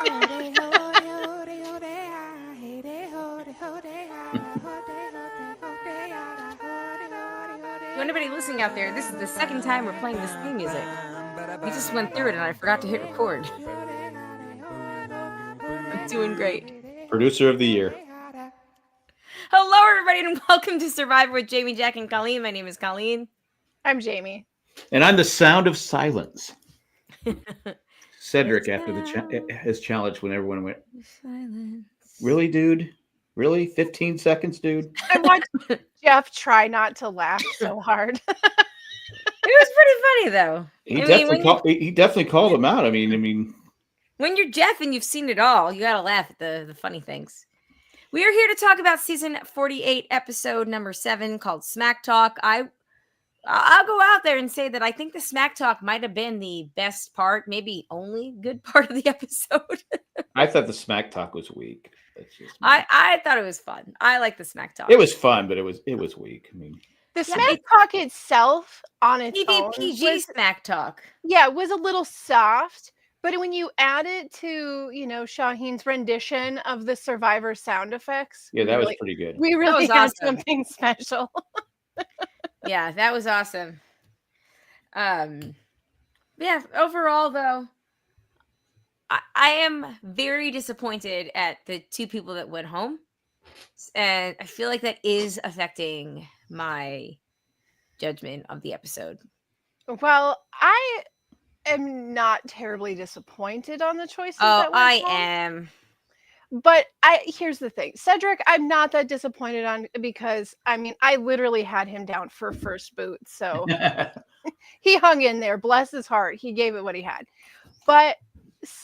To anybody listening out there, this is the second time we're playing this theme music. We just went through it and I forgot to hit record. I'm doing great. Producer of the year. Hello, everybody, and welcome to Survivor with Jamie, Jack, and Colleen. My name is Colleen. I'm Jamie. And I'm the sound of silence. Cedric, after his challenge, when everyone went, Silence. Really, dude? Really? 15 seconds, dude? I watched Jeff try not to laugh so hard. It was pretty funny, though. He definitely called him out. I mean, when you're Jeff and you've seen it all, you gotta laugh at the funny things. We are here to talk about season 48, episode number 7, called Smack Talk. I'll go out there and say that I think the Smack Talk might have been the best part, maybe only good part of the episode. I thought the Smack Talk was weak. I thought it was fun. I like the Smack Talk. It was fun, but it was weak. I mean, the Smack Talk itself on its own PG Smack Talk. Yeah, it was a little soft. But when you add it to, Shaheen's rendition of the Survivor sound effects. Yeah, that was pretty good. We really had something special. Yeah, that was awesome. Yeah, overall, though, I am very disappointed at the two people that went home. And I feel like that is affecting my judgment of the episode. Well, I am not terribly disappointed on the choices. I am. But here's the thing. Cedric, I'm not that disappointed on because, I literally had him down for first boot. So he hung in there. Bless his heart. He gave it what he had. But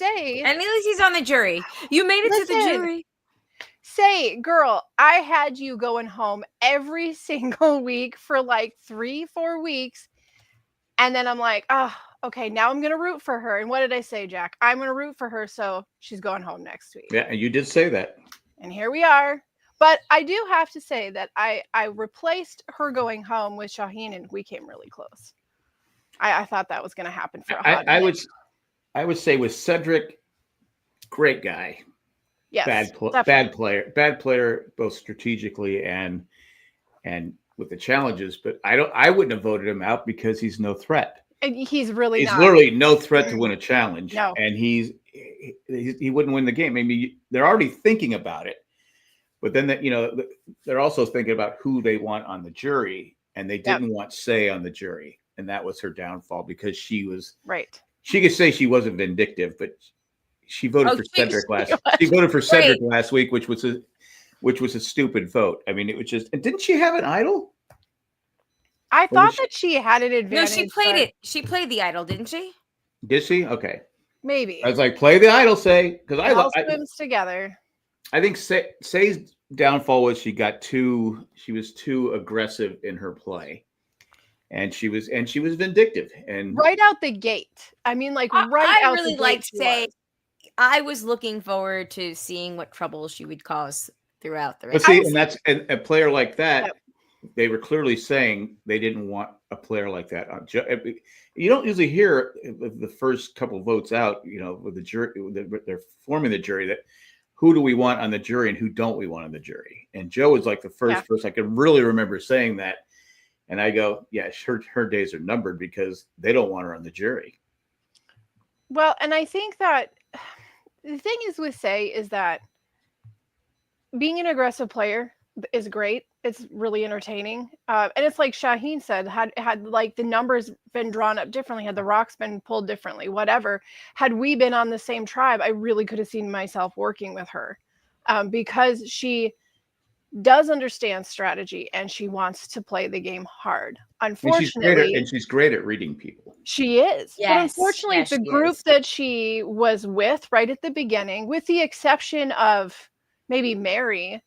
and at least he's on the jury. You made it to the jury. Girl, I had you going home every single week for like 3-4 weeks. And then I'm like, oh, okay, now I'm going to root for her. And what did I say, Jack? I'm going to root for her, so she's going home next week. Yeah, and you did say that. And here we are. But I do have to say that I replaced her going home with Shaheen, and we came really close. I thought that was going to happen for a hot minute. I would say with Cedric, great guy. Yes, bad player, both strategically and with the challenges. But I wouldn't have voted him out because he's no threat. And he's literally no threat to win a challenge. No. And he wouldn't win the game. Maybe they're already thinking about it, but then they're also thinking about who they want on the jury, and they didn't want Say on the jury, and that was her downfall because she was right. She could say she wasn't vindictive, but she voted for Cedric She voted for Cedric last week, which was a stupid vote. I mean, it was just. And didn't she have an idol? I thought that she had an advantage. No, she played it. She played the idol, didn't she? Did she? Okay. Maybe. I was like, play the idol, Say, because I all swims together. I think Say's downfall was she was too aggressive in her play. And she was vindictive and right out the gate. I mean, like right out the gate. I really liked Say. I was looking forward to seeing what trouble she would cause throughout the rest. But see, and that's a player like that. Yep. They were clearly saying they didn't want a player like that. You don't usually hear the first couple votes out. With the jury, they're forming the jury that who do we want on the jury and who don't we want on the jury. And Joe was like the first person I can really remember saying that. And I go, yeah, her days are numbered because they don't want her on the jury. Well, and I think that the thing is with Say is that being an aggressive player is great. It's really entertaining. And it's like Shaheen said, had like the numbers been drawn up differently, had the rocks been pulled differently, whatever, had we been on the same tribe, I really could have seen myself working with her because she does understand strategy and she wants to play the game hard. Unfortunately, and she's great at reading people. She is. Yes, but unfortunately, the group that she was with right at the beginning, with the exception of maybe Mary,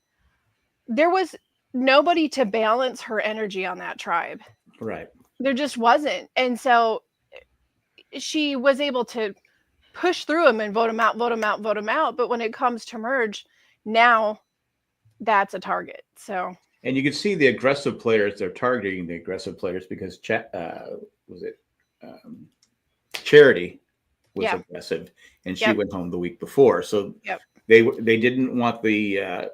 there was nobody to balance her energy on that tribe. Right. There just wasn't. And so she was able to push through them and vote them out. But when it comes to merge, now that's a target. So, and you can see the aggressive players, they're targeting the aggressive players because Charity was aggressive, and she Yep. went home the week before. So Yep. they didn't want the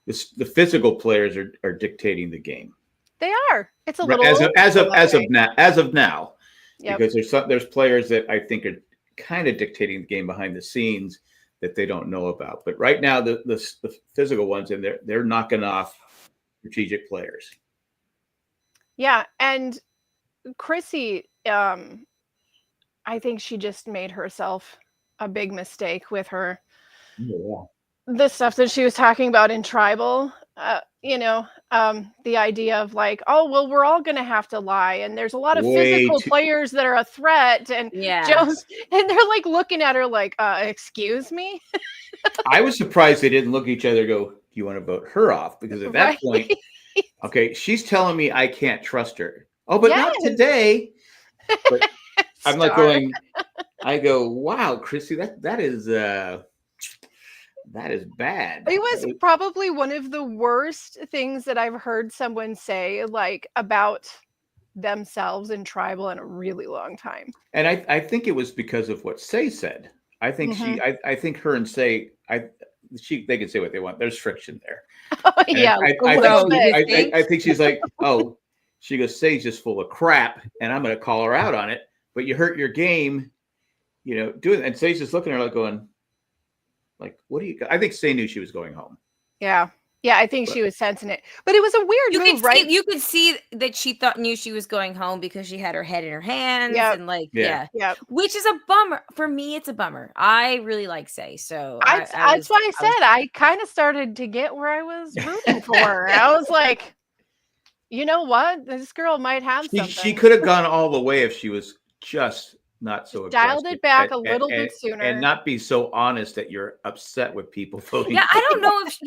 the physical players are dictating the game. They are. It's a little as old of school that way. as of now, Yep. because there's players that I think are kind of dictating the game behind the scenes that they don't know about. But right now, the physical ones, and they're knocking off strategic players. Yeah, and Chrissy, I think she just made herself a big mistake with her. Yeah. The stuff that she was talking about in Tribal, the idea of like, oh, well, we're all going to have to lie. And there's a lot of physical players that are a threat. And Joe's, and they're like looking at her like, excuse me? I was surprised they didn't look at each other and go, do you want to vote her off? Because at that point, okay, she's telling me I can't trust her. Oh, but not today. But I'm like going, I go, wow, Chrissy, that is bad. It was probably one of the worst things that I've heard someone say like about themselves in Tribal in a really long time. And I think it was because of what Say said. I think I think her and Say, they can say what they want. There's friction there. Oh, yeah. I think she's like, oh, she goes, Say's just full of crap, and I'm going to call her out on it. But you hurt your game, doing it. And Say's just looking at her like going, like, what do you? I think Say knew she was going home. Yeah, I think she was sensing it, but it was a weird move, right? You could see that she knew she was going home because she had her head in her hands, and like, which is a bummer for me. It's a bummer. I really like Say, so that's why I said I kind of started to get where I was rooting for her. I was like, you know what, this girl might have something. She could have gone all the way if she was just not so dialed it back a little bit sooner and not be so honest that you're upset with people voting. Yeah, I don't know if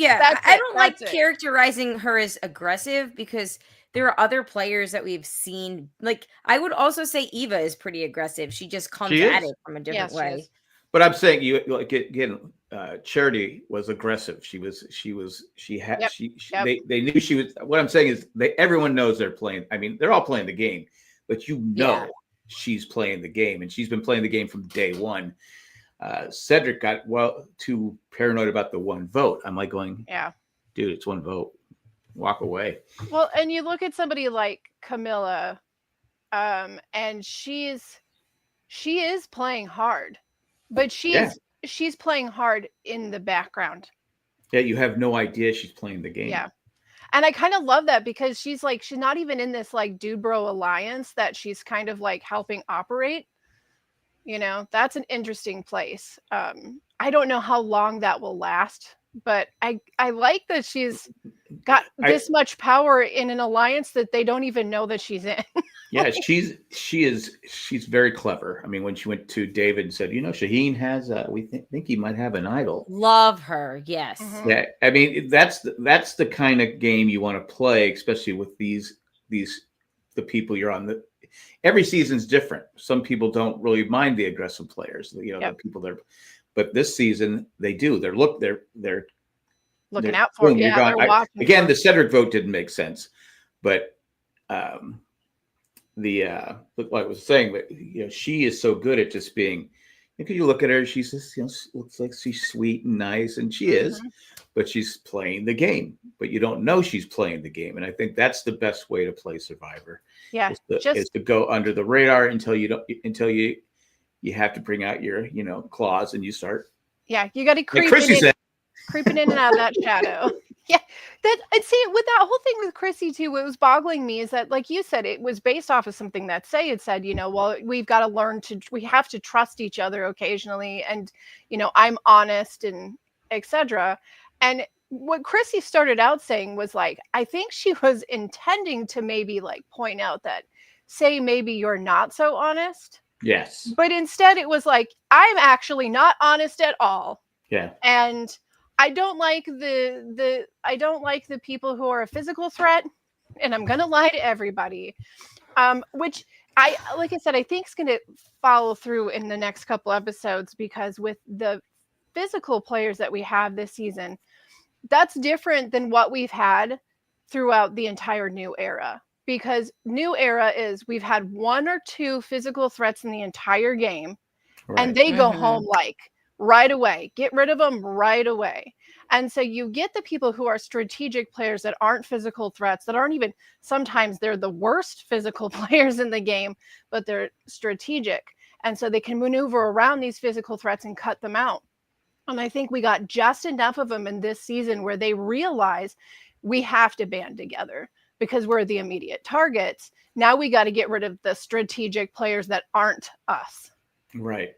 I don't like characterizing her as aggressive because there are other players that we've seen. Like I would also say Eva is pretty aggressive. She just comes at it from a different way. But I'm saying again, Charity was aggressive. They knew she was. What I'm saying is everyone knows they're playing. I mean, they're all playing the game, but she's playing the game, and she's been playing the game from day one. Cedric got too paranoid about the one vote. I'm like going, dude, it's one vote. Walk away. Well, and you look at somebody like Camilla, and she is playing hard, but she's playing hard in the background. Yeah, you have no idea she's playing the game. Yeah. And I kind of love that because she's not even in this like dude bro alliance that she's kind of like helping operate. That's an interesting place. I don't know how long that will last, but I like that she's got this much power in an alliance that they don't even know that she's in. Yeah, she's very clever. I mean, when she went to David and said, Shaheen has we think he might have an idol. Love her, yes. Mm-hmm. Yeah, I mean that's the kind of game you want to play, especially with the people you're on. Every season's different. Some people don't really mind the aggressive players, the people there, but this season they do. They're looking out for it. Yeah, they're watching. Again, the Cedric vote didn't make sense, but like I was saying, but she is so good at just being. Because you look at her, she's just looks like she's sweet and nice, and she is, but she's playing the game. But you don't know she's playing the game, and I think that's the best way to play Survivor. Yeah, is to go under the radar until you have to bring out your claws and you start. Yeah, you got to creeping in and out of that shadow. Yeah, and see, with that whole thing with Chrissy too, what was boggling me is that, like you said, it was based off of something that Say had said. Well, we've got to we have to trust each other occasionally, and I'm honest and etc. And what Chrissy started out saying was like, I think she was intending to maybe like point out that Say maybe you're not so honest. Yes. But instead, it was like, I'm actually not honest at all. Yeah. And I don't like the people who are a physical threat, and I'm gonna lie to everybody. Which like I said, I think is gonna follow through in the next couple episodes, because with the physical players that we have this season, that's different than what we've had throughout the entire new era. Because new era is we've had one or two physical threats in the entire game, and they go home like right away. Get rid of them right away. And so you get the people who are strategic players that aren't physical threats, that aren't even, sometimes they're the worst physical players in the game, but they're strategic. And so they can maneuver around these physical threats and cut them out. And I think we got just enough of them in this season where they realize we have to band together because we're the immediate targets. Now we got to get rid of the strategic players that aren't us. Right.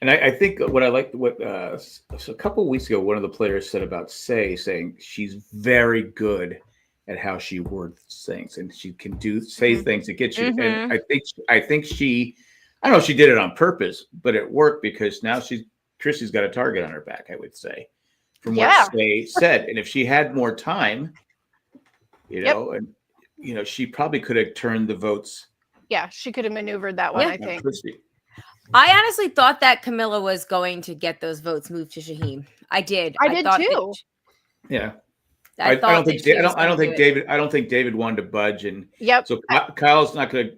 And I think what I liked, so a couple of weeks ago, one of the players said about saying she's very good at how she words things, and she can say things that get you. And I think she, I don't know if she did it on purpose, but it worked because now Trishie's got a target on her back, I would say, from what Say said. And if she had more time, and she probably could have turned the votes. Yeah, she could have maneuvered that one, I think. I honestly thought that Camilla was going to get those votes moved to Shaheem. I did. I did too. I don't think David wanted to budge, and so Kyle's not going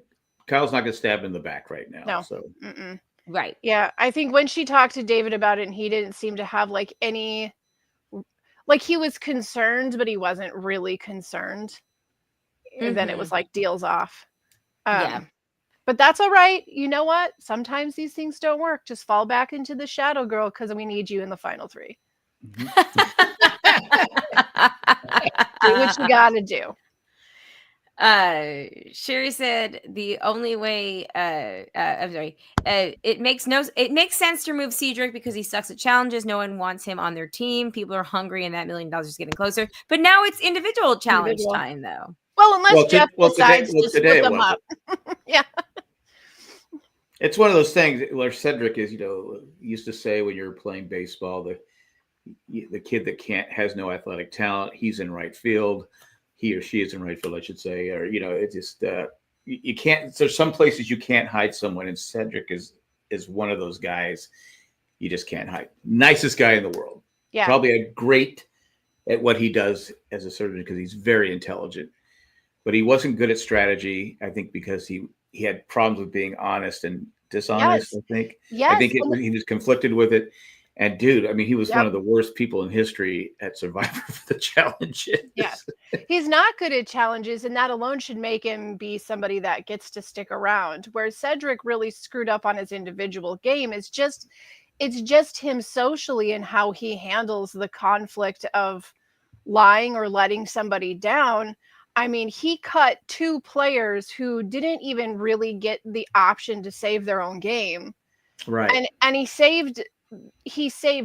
to stab in the back right now. No. So right. Yeah, I think when she talked to David about it, and he didn't seem to have like any, like he was concerned, but he wasn't really concerned. And then it was like deals off. But that's all right. You know what? Sometimes these things don't work. Just fall back into the shadow, girl, because we need you in the final 3. Do what you got to do. Sherry said the only way I'm sorry, it makes sense to remove Cedric because he sucks at challenges. No one wants him on their team. People are hungry and that $1 million is getting closer. But now it's individual challenge time though. Well, unless Jeff decides to split them up. Yeah. It's one of those things where Cedric is, used to say when you're playing baseball, the kid that has no athletic talent, he's in right field. He or she is in right field, I should say. Or, it just, you can't, there's some places you can't hide someone. And Cedric is one of those guys you just can't hide. Nicest guy in the world. Yeah. Probably a great at what he does as a surgeon because he's very intelligent. But he wasn't good at strategy, I think, because he had problems with being honest and dishonest, I think. Yes. I think he was conflicted with it. And dude, I mean, he was one of the worst people in history at Survivor for the challenges. Yeah. He's not good at challenges, and that alone should make him be somebody that gets to stick around. Where Cedric really screwed up on his individual game it's just him socially and how he handles the conflict of lying or letting somebody down. I mean, he cut 2 players who didn't even really get the option to save their own game. Right. And he saved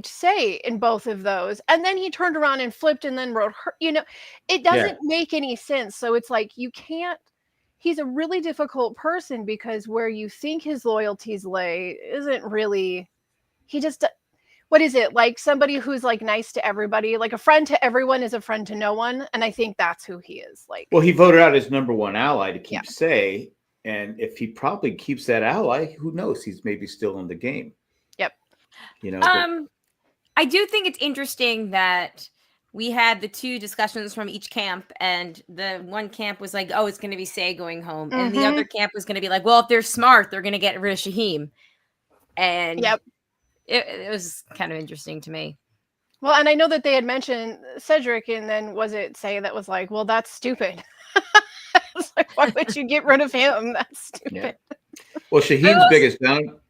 Say in both of those. And then he turned around and flipped and then wrote her. It doesn't make any sense. So it's like he's a really difficult person because where you think his loyalties lay isn't really, what is it? Like somebody who's like nice to everybody, like a friend to everyone is a friend to no one. And I think that's who he is. Like, well, he voted out his number 1 ally to keep Say. And if he probably keeps that ally, who knows? He's maybe still in the game. Yep. I do think it's interesting that we had the 2 discussions from each camp, and the one camp was like, oh, it's going to be Say going home. And the other camp was going to be like, well, if they're smart, they're going to get rid of Shaheem. And it was kind of interesting to me. Well, and I know that they had mentioned Cedric, and then was it Say that was like, well, that's stupid. It's like, why would you get rid of him? That's stupid. Yeah. Well, Shaheem's biggest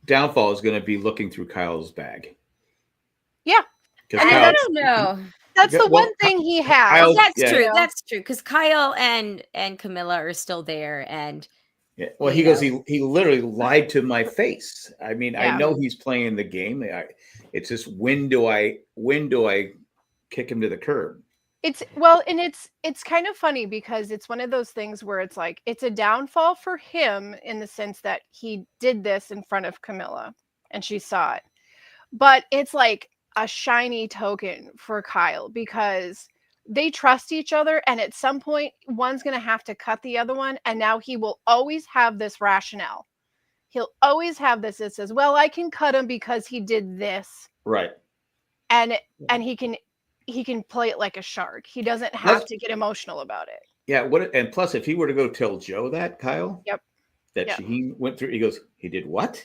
downfall is going to be looking through Kyle's bag. Yeah. And I don't know. That's the one thing he has. That's true. That's true. Because Kyle and Camilla are still there. And well, he goes, he literally lied to my face. I mean, I know he's playing the game. It's just when do I kick him to the curb? It's kind of funny because it's one of those things where it's like it's a downfall for him in the sense that he did this in front of Camilla and she saw it. But it's like a shiny token for Kyle because they trust each other, and at some point one's going to have to cut the other one, and now he will always have this rationale. He'll always have this. It says, well, I can cut him because he did this. Right. And he can play it like a shark. He doesn't have to get emotional about it. Yeah. And plus, if he were to go tell Joe that, Kyle, that Shaheem went through, he goes, he did what?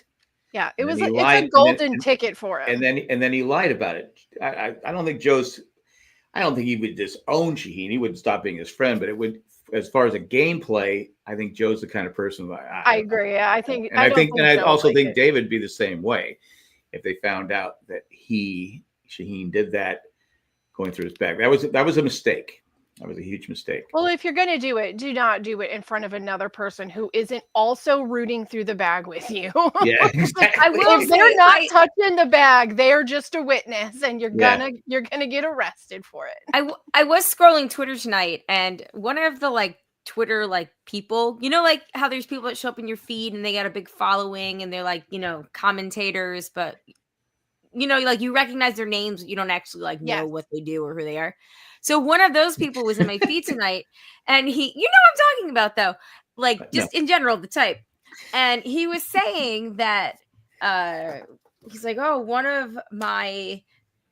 Yeah, And it's then he a lied, golden ticket for him. and then he lied about it. I don't think I don't think he would disown Shaheen. He wouldn't stop being his friend, but it would, as far as a gameplay, I think Joe's the kind of person. I agree. Yeah, I think, and I don't think, and I Joe also like think it. David would be the same way if they found out that Shaheen did that going through his bag. That was a mistake. That was a huge mistake. Well, if you're going to do it, do not do it in front of another person who isn't also rooting through the bag with you. Yeah, exactly. I will If they're say, not touching the bag, they are just a witness, and you're Yeah. gonna get arrested for it. I was scrolling Twitter tonight, and one of the like Twitter like people, you know, like how there's people that show up in your feed and they got a big following and they're like, you know, commentators, but you know, like you recognize their names, but you don't actually like know Yes. what they do or who they are. So one of those people was in my feed tonight, and he, you know what I'm talking about though, like just in general, the type. And he was saying that he's like, oh, one of my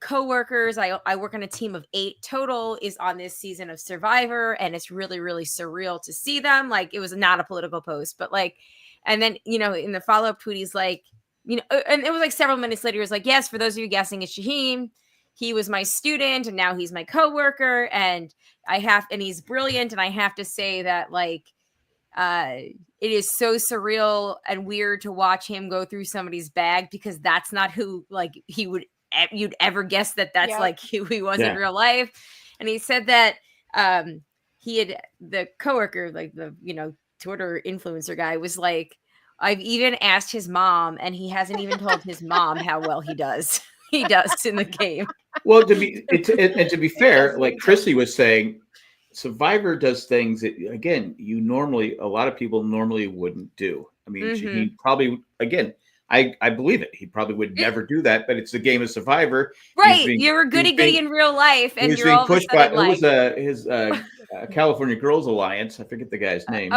coworkers, I work on a team of 8 total, is on this season of Survivor, and it's really, really surreal to see them. Like, it was not a political post, but like, and then, you know, in the follow-up tweet, he's like, you know, and it was like several minutes later, he was like, yes, for those of you guessing, it's Shaheen. He was my student and now he's my coworker, and he's brilliant. And I have to say that, like, it is so surreal and weird to watch him go through somebody's bag, because that's not who, like, you'd ever guess that that's like who he was in real life. And he said that he had, the coworker, like the, you know, Twitter influencer guy, was like, I've even asked his mom, and he hasn't even told his mom how well he does in the game. Well, to be fair, like Chrissy was saying, Survivor does things that, again, a lot of people normally wouldn't do. I mean, he probably, again, I believe it. He probably would never do that, but it's the game of Survivor. Right. You're a goody-goody in real life, and you're all pushed by, who was his California Girls Alliance. I forget the guy's name.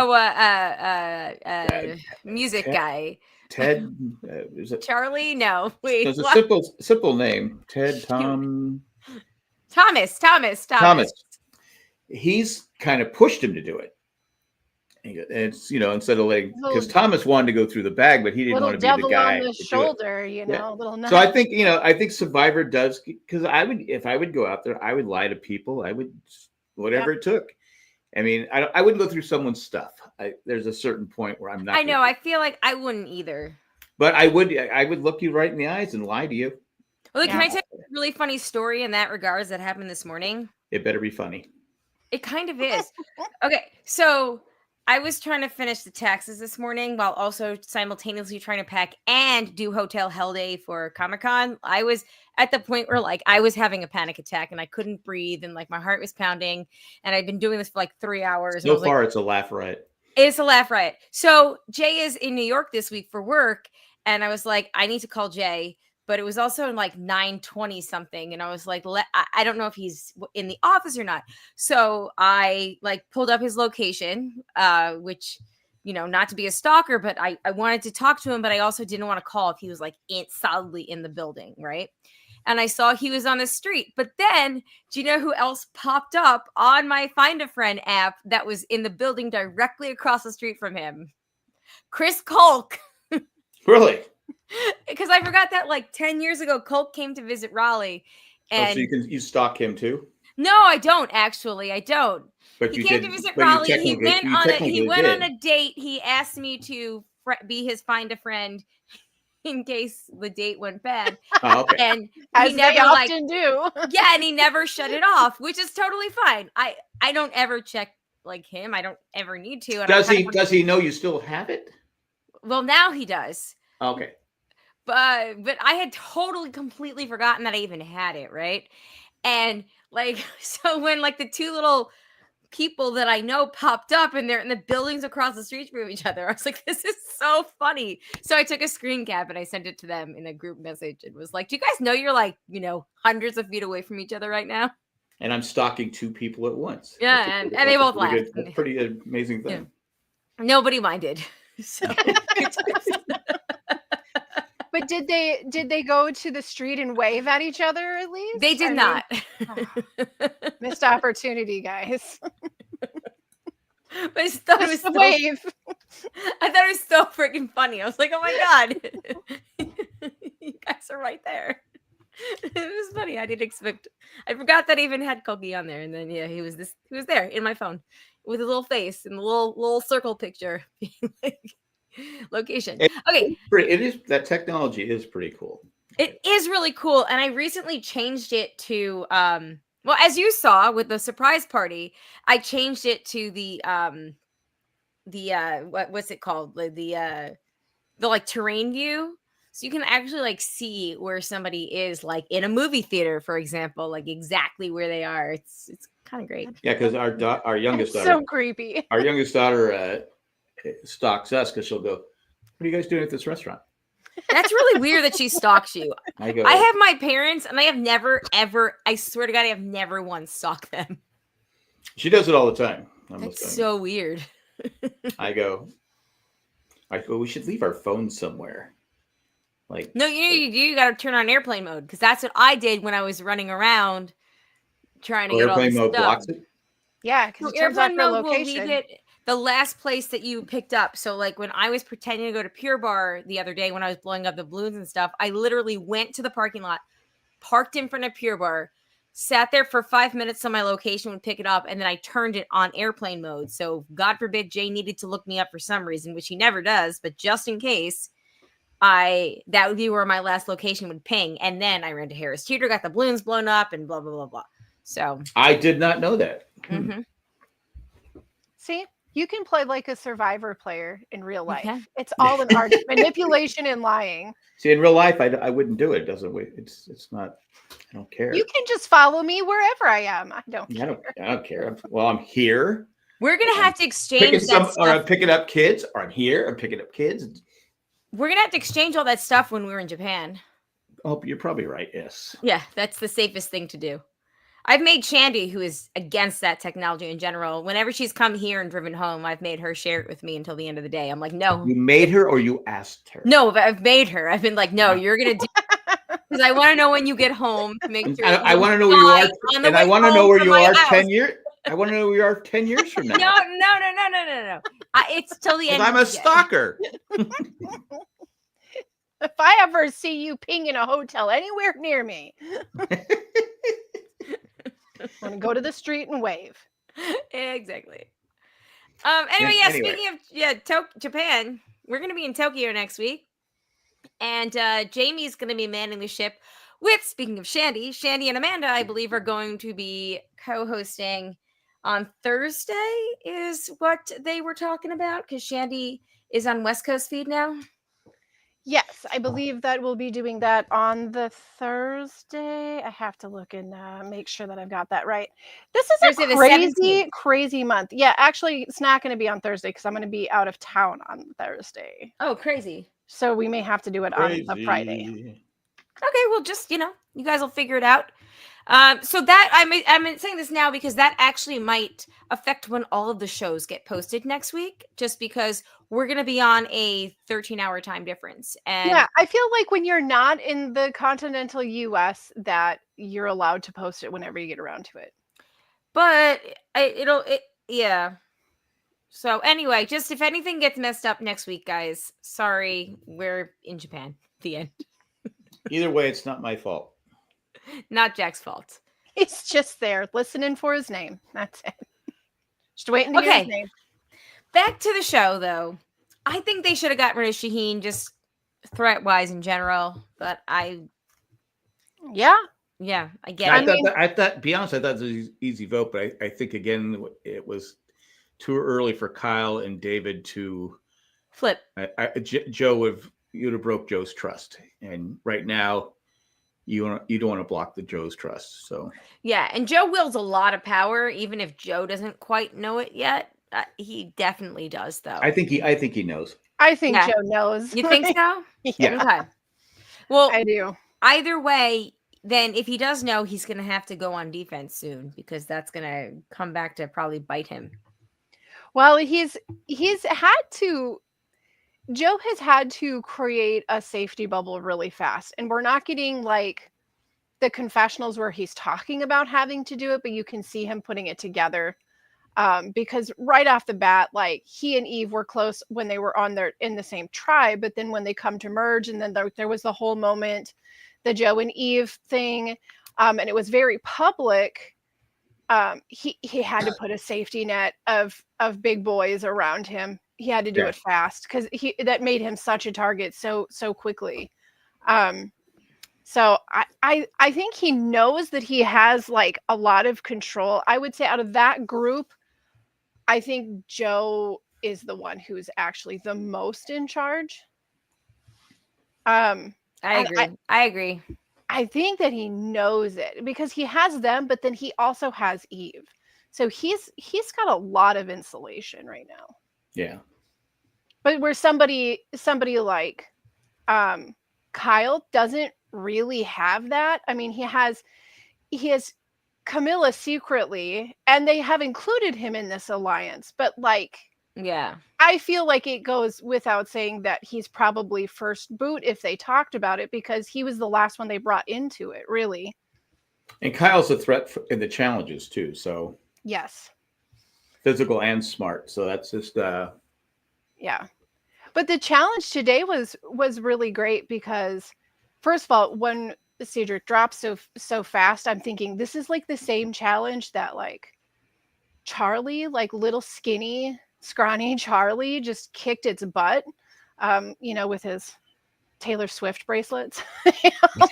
Music guy. Ted, is it Charlie? No, wait. It's a simple name. Ted, Thomas. He's kind of pushed him to do it. And it's, you know, instead of like, because Thomas wanted to go through the bag, but he didn't want to be the guy. On the shoulder, you know, little. So I think, you know, Survivor does, because if I would go out there, I would lie to people. I would, whatever it took. I mean, I wouldn't go through someone's stuff. There's a certain point where I'm not. I know. I feel like I wouldn't either. But I would look you right in the eyes and lie to you. Well, can I tell you a really funny story in that regards that happened this morning? It better be funny. It kind of is. Okay, so I was trying to finish the taxes this morning while also simultaneously trying to pack and do Hotel Hell Day for Comic-Con. I was at the point where, like, I was having a panic attack and I couldn't breathe and, like, my heart was pounding, and I'd been doing this for like 3 hours. So far, it's a laugh riot. It's a laugh riot. So Jay is in New York this week for work, and I was like, I need to call Jay. But it was also like 9:20 something. And I was like, I don't know if he's in the office or not. So I like pulled up his location, which, you know, not to be a stalker, but I wanted to talk to him, but I also didn't want to call if he was like solidly in the building. Right. And I saw he was on the street. But then, do you know who else popped up on my Find a Friend app that was in the building directly across the street from him? Chris Kolk. Really? Because I forgot that like 10 years ago, Colt came to visit Raleigh. And so you stalk him too? No, I don't actually. I don't. But he came to visit Raleigh. He went on a date. He asked me to be his Find a Friend in case the date went bad. Oh, okay. And as he never often do. Yeah, and he never shut it off, which is totally fine. I don't ever check like him. I don't ever need to. And does he know you still have it? Well, now he does. Okay. But I had totally completely forgotten that I even had it, right? And like, so when like the two little people that I know popped up and they're in the buildings across the street from each other, I was like, this is so funny. So I took a screen cap and I sent it to them in a group message. It was like, do you guys know you're like, you know, hundreds of feet away from each other right now? And I'm stalking 2 people at once. Yeah, and they both laughed. That's a pretty amazing thing. Yeah. Nobody minded. So But did they go to the street and wave at each other at least? They did not. Missed opportunity, guys. But I thought it was the wave. I thought it was so freaking funny. I was like, oh my God. You guys are right there. It was funny. I didn't expect. I forgot that I even had Kogi on there, and then yeah, he was there in my phone with a little face and the little circle picture, like, location. Okay, It is, that technology is pretty cool. it is really cool, and I recently changed it to well, as you saw with the surprise party, I changed it to the what's it called, the like terrain view. So you can actually like see where somebody is, like in a movie theater, for example, like exactly where they are. It's kind of great. Yeah, because our youngest It's daughter, so creepy. our youngest daughter stalks us because she'll go, "What are you guys doing at this restaurant?" That's really weird that she stalks you. I go, I have my parents, and I have never, ever, I swear to God, I have never once stalked them. she does it all the time. That's so weird. I go, we should leave our phones somewhere. Like, no, you got to turn on airplane mode, because that's what I did when I was running around trying to get all airplane this mode stuff. blocks it. Yeah, because it turns off airplane your mode will location. leave it the last place that you picked up. So like when I was pretending to go to Pure Bar the other day when I was blowing up the balloons and stuff, I literally went to the parking lot, parked in front of Pure Bar, sat there for 5 minutes so my location would pick it up, and then I turned it on airplane mode. So God forbid Jay needed to look me up for some reason, which he never does, but just in case, that would be where my last location would ping. And then I ran to Harris Teeter, got the balloons blown up, and blah blah blah blah. So I did not know that. mm-hmm. See, you can play like a Survivor player in real life. Okay. It's all an art, manipulation and lying. See, in real life, I wouldn't do it. It doesn't. It's not. I don't care. You can just follow me wherever I am. I don't care. I don't care. Well, I'm here. We're gonna have to exchange Picking that stuff. or I'm picking up kids, or I'm here. I'm picking up kids. We're gonna have to exchange all that stuff when we're in Japan. Oh, you're probably right. Yes. Yeah, that's the safest thing to do. I've made Shandy, who is against that technology in general, whenever she's come here and driven home, I've made her share it with me until the end of the day. I'm like, no. You made her, or you asked her? No, I've made her. I've been like, no, you're gonna do, because I want to know when you get home. Make sure. I want to know where you are, and I want to know where you are 10 years. I want to know where you are 10 years from now. No. It's till the end. I'm a stalker. If I ever see you ping in a hotel anywhere near me, I'm gonna go to the street and wave. Exactly. Anyway, speaking of Japan, we're gonna be in Tokyo next week, and Jamie's gonna be manning the ship with. Speaking of Shandy and Amanda, I believe, are going to be co-hosting on Thursday. Is what they were talking about, because Shandy is on West Coast feed now. Yes, I believe that we'll be doing that on the Thursday. I have to look and make sure that I've got that right. This is Thursday, a crazy month. Yeah, actually, it's not going to be on Thursday because I'm going to be out of town on Thursday. Oh, crazy. So we may have to do it on the Friday. Okay, well, just, you guys will figure it out. So that I'm saying this now because that actually might affect when all of the shows get posted next week, just because we're going to be on a 13-hour time difference. And yeah, I feel like when you're not in the continental US that you're allowed to post it whenever you get around to it. But yeah. So anyway, just if anything gets messed up next week, guys, sorry, we're in Japan. The end. Either way, it's not my fault. Not Jack's fault. It's just there, listening for his name. That's it. Just waiting to hear his name. Back to the show, though. I think they should have gotten rid of Shaheen, just threat-wise in general. But I get it. I thought, be honest, I thought it was an easy vote, but I think again it was too early for Kyle and David to flip. Joe you'd have broke Joe's trust, and right now. You don't want to block the Joe's trust. So yeah, and Joe wields a lot of power, even if Joe doesn't quite know it yet. He definitely does, though. I think he knows. I think Joe knows. You think so? Yeah. Okay. Well, I do. Either way, then if he does know, he's going to have to go on defense soon, because that's going to come back to probably bite him. Well, he's had to. Joe has had to create a safety bubble really fast, and we're not getting like the confessionals where he's talking about having to do it, but you can see him putting it together. because right off the bat, like he and Eve were close when they were in the same tribe, but then when they come to merge, and then there was the whole moment, the Joe and Eve thing, and it was very public. He had to put a safety net of big boys around him. He had to do it fast because that made him such a target so quickly. So I think he knows that he has like a lot of control. I would say out of that group, I think Joe is the one who's actually the most in charge. I agree. I think that he knows it because he has them, but then he also has Eve. So he's got a lot of insulation right now. Yeah. But where somebody like Kyle doesn't really have that. I mean, he has Camilla secretly, and they have included him in this alliance, but like, yeah, I feel like it goes without saying that he's probably first boot if they talked about it, because he was the last one they brought into it, really. And Kyle's a threat in the challenges too. So yes, physical and smart. So that's just yeah. But the challenge today was really great because, first of all, when Cedric drops so fast, I'm thinking this is like the same challenge that like Charlie, like little skinny, scrawny Charlie, just kicked its butt, with his Taylor Swift bracelets,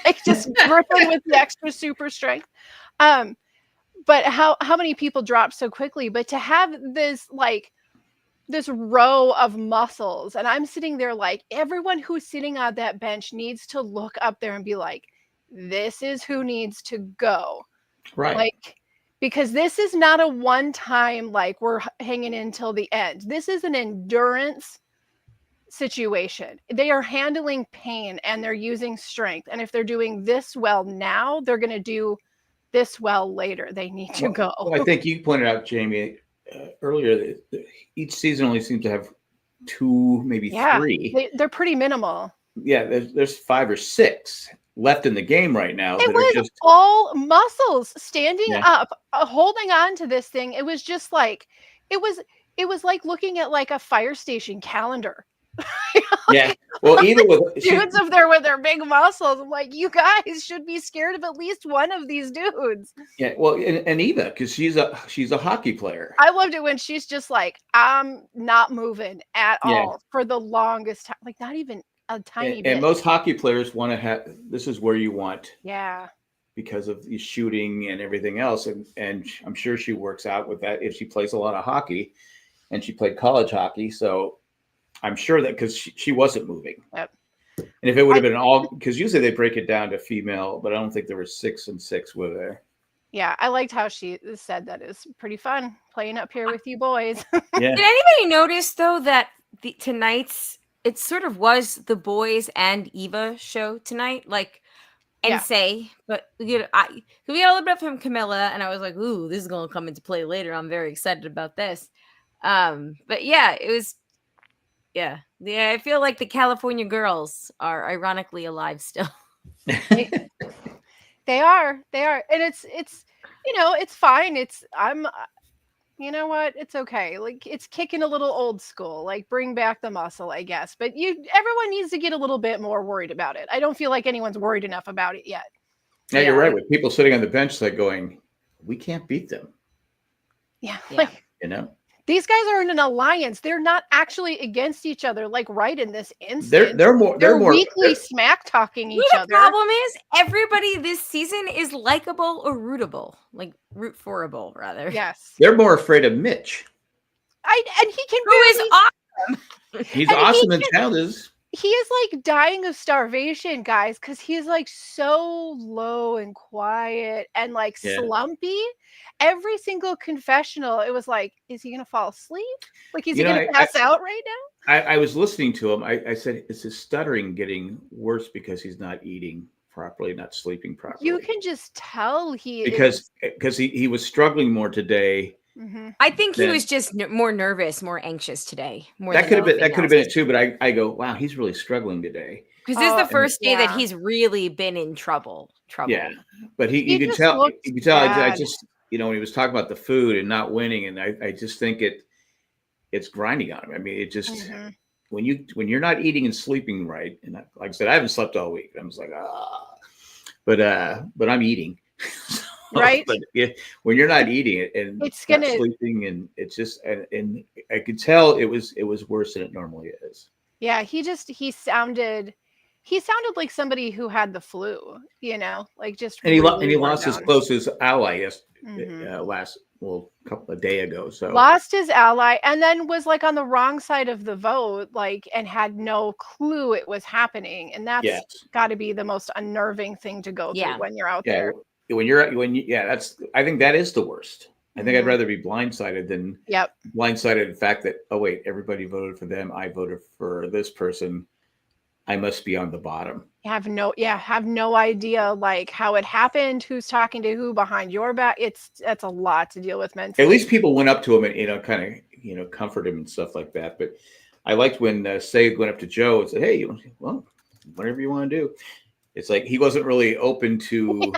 like just gripping with the extra super strength. But how many people drop so quickly? But to have this row of muscles, and I'm sitting there like, everyone who's sitting on that bench needs to look up there and be like, this is who needs to go. right. Like, because this is not a one time, like we're hanging in till the end. This is an endurance situation. They are handling pain and they're using strength. And if they're doing this well now, they're going to do this well later. They need to go. Well, I think you pointed out, Jamie, earlier that each season only seems to have 2, maybe 3. They're pretty minimal. Yeah, there's 5 or 6 left in the game right now. It was just all muscles standing up, holding on to this thing. It was just like it was like looking at like a fire station calendar. Yeah. Well, either with dudes up there with their big muscles. I'm like, you guys should be scared of at least one of these dudes. Yeah. Well, and Eva, because she's a hockey player. I loved it when she's just like, I'm not moving at all for the longest time. Like not even a tiny bit. And most hockey players want to have, this is where you want. Yeah. Because of the shooting and everything else. And I'm sure she works out with that if she plays a lot of hockey, and she played college hockey. So I'm sure that because she wasn't moving. Yep. And if it would have been all, because usually they break it down to female, but I don't think there were 6 and 6 were there. Yeah, I liked how she said that is pretty fun playing up here with you boys. Yeah. Did anybody notice though that tonight's, it sort of was the boys and Eva show tonight, like, and say, but we got a little bit from Camilla, and I was like, ooh, this is gonna come into play later. I'm very excited about this. But yeah, it was. Yeah, I feel like the California girls are ironically alive still. They are, and it's it's fine. You know what? It's okay. Like it's kicking a little old school. Like bring back the muscle, I guess. But everyone needs to get a little bit more worried about it. I don't feel like anyone's worried enough about it yet. Yeah, you're right. With people sitting on the bench, like going, we can't beat them. Yeah. Like these guys are in an alliance. They're not actually against each other. Like right in this instant, they're more weekly smack talking each other. The problem is everybody this season is likable or rootable, like root forable rather. Yes, they're more afraid of Mitch. And he can. Who is awesome. He's awesome in challenges. He is like dying of starvation, guys, because he's like so low and quiet and like slumpy. Every single confessional, it was like, is he gonna fall asleep? Like, is he gonna pass out right now? I was listening to him. I said, is his stuttering getting worse because he's not eating properly, not sleeping properly? You can just tell because he was struggling more today. Mm-hmm. I think he was just more nervous, more anxious today. That could have been it too. But I go, wow, he's really struggling today. Because this is the first day that he's really been in trouble. Yeah, but you could tell. I just when he was talking about the food and not winning, and I just think it's grinding on him. I mean, it just when you're not eating and sleeping right, and like I said, I haven't slept all week. I'm just like but I'm eating. Right. But yeah, when you're not eating it and It's not gonna sleeping, and it's just and I could tell it was worse than it normally is. Yeah, he sounded like somebody who had the flu, like just And he really worn lost his down. closest ally Mhm. a day ago. So Lost his ally and then was like on the wrong side of the vote, like, and had no clue it was happening. And that's yes, got to be the most unnerving thing to go through Yeah. when you're out yeah. there. That's I think that is the worst. I think I'd Mhm. rather be blindsided than Yep. blindsided the fact that, oh wait, everybody voted for them. I voted for this person. I must be on the bottom. Have no idea like how it happened, who's talking to who behind your back. That's a lot to deal with mentally. At least people went up to him and kind of comfort him and stuff like that. But I liked when Say went up to Joe and said, "Hey, well, whatever you want to do." It's like he wasn't really open to.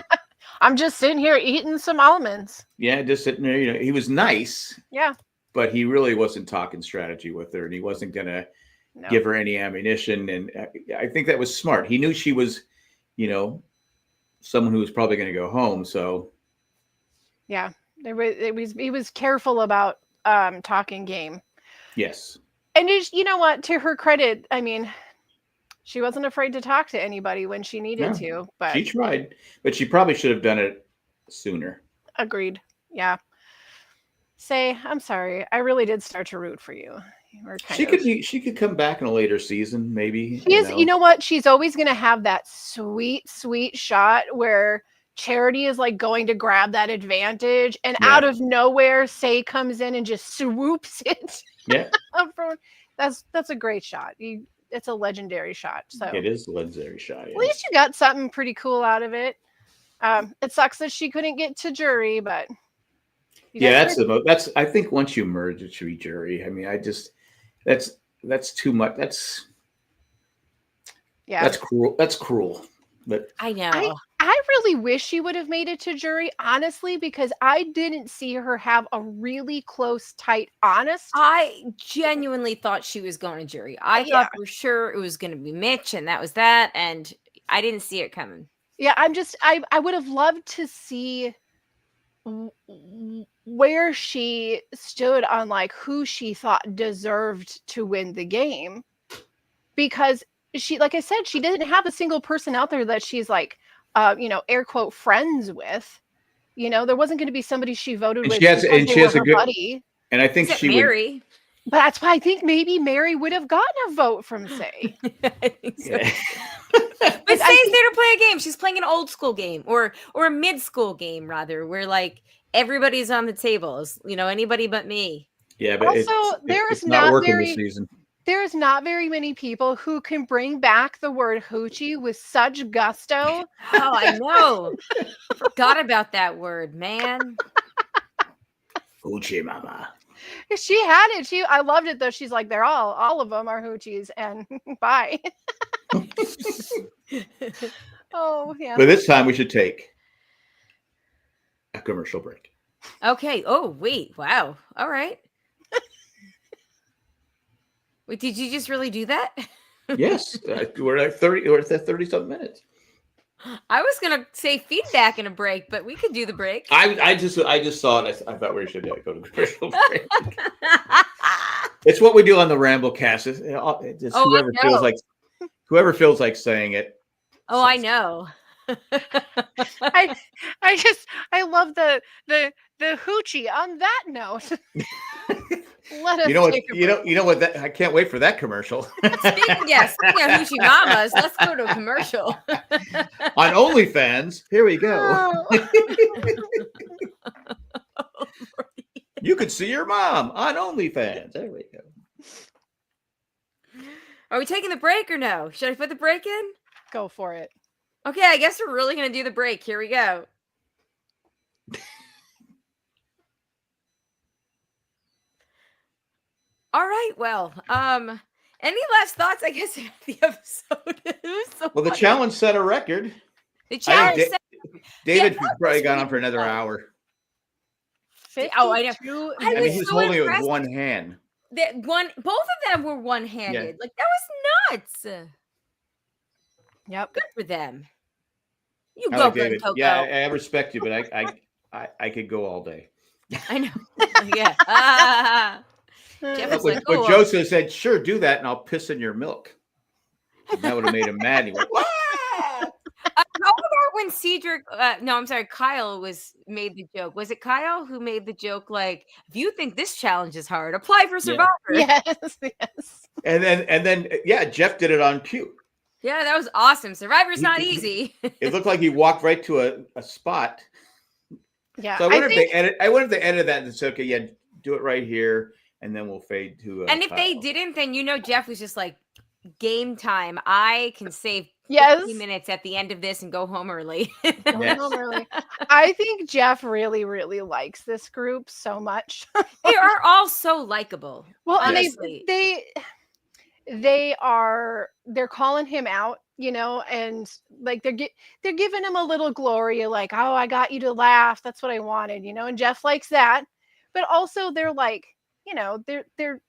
I'm just sitting here eating some almonds. Yeah, just sitting there. He was nice. Yeah. But he really wasn't talking strategy with her, and he wasn't gonna No. give her any ammunition. And I think that was smart. He knew she was, someone who was probably going to go home. So yeah, he was careful about talking game. yes. And you know what? To her credit, I mean, she wasn't afraid to talk to anybody when she needed to. But she tried, but she probably should have done it sooner. Agreed. Yeah. Say, I'm sorry. I really did start to root for you. She could come back in a later season, maybe. You know what? She's always going to have that sweet, sweet shot where Charity is like going to grab that advantage, and out of nowhere, Say comes in and just swoops it. Yeah. That's a great shot. It's a legendary shot. So it is a legendary shot. Yeah. At least you got something pretty cool out of it. It sucks that she couldn't get to jury, but that's I think once you merge, it should be jury. I mean, that's too much. That's cruel. That's cruel. But I know. I really wish she would have made it to jury, honestly, because I didn't see her have a really close, tight, honest. I genuinely thought she was going to jury. I thought for sure it was going to be Mitch, and that was that. And I didn't see it coming. Yeah, I would have loved to see where she stood on like who she thought deserved to win the game, because she, like I said, she didn't have a single person out there that she's like, air quote friends with. There wasn't going to be somebody she voted with. She has a good buddy. And I think she Mary. But that's why I think maybe Mary would have gotten a vote from Say. I think so. Yeah. But Say's there to play a game. She's playing an old school game or a mid school game rather, where like everybody's on the tables. Anybody but me. Yeah, but also it's not working this season. There's not very many people who can bring back the word hoochie with such gusto. Oh, I know. Forgot about that word, man. Hoochie mama. She had it. I loved it though. She's like, they're all of them are hoochies, and bye. Oh yeah. But this time we should take a commercial break. Okay. Oh wait. Wow. All right. Wait, did you just really do that? Yes. We're at 30-something minutes. I was gonna say feedback in a break, but we could do the break. I just saw it. I thought we should go to commercial break. It's what we do on the Ramble Cast. It's whoever feels like saying it. Oh, I know. I love the hoochie. On that note, let us. You know what? I can't wait for that commercial. Speaking of hoochie mamas, let's go to a commercial. On OnlyFans, here we go. You could see your mom on OnlyFans. There we go. Are we taking the break or no? Should I put the break in? Go for it. Okay, I guess we're really going to do the break. Here we go. All right. Well, any last thoughts, I guess, about the episode? The challenge set a record. The challenge David probably gone on for another hour. Oh, I know. 52 I I mean, he was was so holding it with impressed. one hand. That both of them were one-handed. Yeah. Like that was nuts. Yep. Good for them. You I go, like Glen David. Coco. Yeah, I respect you, but I could go all day. I know. Yeah. Jeff But was like, what "Oh, Joseph said, sure, do that, and I'll piss in your milk. And that would have made him mad. He went, "What?" how about when Cedric? No, I'm sorry, Kyle made the joke. Was it Kyle who made the joke? Like, if you think this challenge is hard, apply for Yeah. Survivor. Yes, yes. And then, yeah, Jeff did it on cue. Yeah, that was awesome. Survivor's not He- easy. It looked like he walked right to a spot. Yeah. So I wonder if they edit. I wonder if they edited that and said, "Okay, yeah, do it right here, and then we'll fade to." And if Kyle. they didn't, then Jeff was just like, game time. I can save Yes. 15 minutes at the end of this and go home early. Yes. home early. I think Jeff really, really likes this group so much. They are all so likable. Well, and honestly. they're calling him out, and like they're giving him a little glory, like, oh, I got you to laugh. That's what I wanted, and Jeff likes that. But also they're like, they're